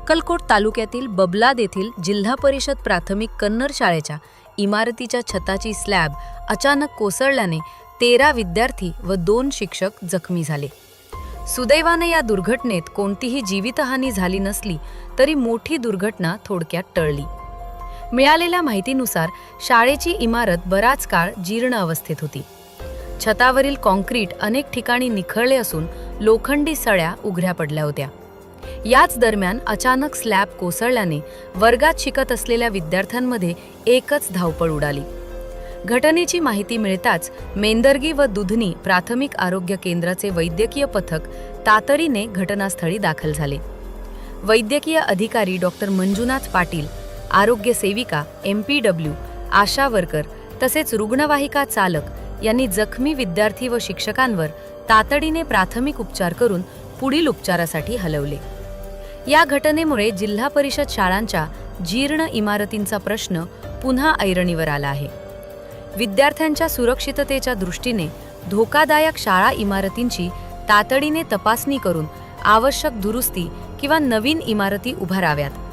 अक्कलकोट तालुक्यातील बबलाद येथील जिल्हा परिषद प्राथमिक कन्नड शाळेच्या इमारतीच्या छताची स्लॅब अचानक कोसळल्याने 13 विद्यार्थी व 2 शिक्षक जखमी झाले। सुदैवाने या दुर्घटनेत कोणतीही जीवितहानी झाली नसली तरी मोठी दुर्घटना थोडक्यात टळली। मिळालेल्या माहितीनुसार शाळेची इमारत बराच काळ जीर्ण अवस्थेत होती। छतावरील कॉन्क्रीट अनेक ठिकाणी निखळले असून लोखंडी सळ्या उघड्या पडल्या होत्या। याच दरम्यान अचानक स्लॅब कोसळल्याने वर्गात शिकत असलेल्या विद्यार्थ्यांमध्ये एकच धावपळ उडाली। घटनेची माहिती मिळताच मेंदर्गी व दुधनी प्राथमिक आरोग्य केंद्राचे वैद्यकीय पथक तातडीने घटनास्थळी दाखल झाले। वैद्यकीय अधिकारी डॉक्टर मंजुनाथ पाटील, आरोग्य सेविका MPW, आशा वर्कर तसेच रुग्णवाहिका चालक यांनी जखमी विद्यार्थी व शिक्षकांवर तातडीने प्राथमिक उपचार करून पुढील उपचारासाठी हलवले। या घटनेमुळे जिल्हा परिषद शाळांच्या जीर्ण इमारतींचा प्रश्न पुन्हा ऐरणीवर आला आहे। विद्यार्थ्यांच्या सुरक्षिततेच्या दृष्टीने धोकादायक शाळा इमारतींची तातडीने तपासणी करून आवश्यक दुरुस्ती किंवा नवीन इमारती उभाराव्यात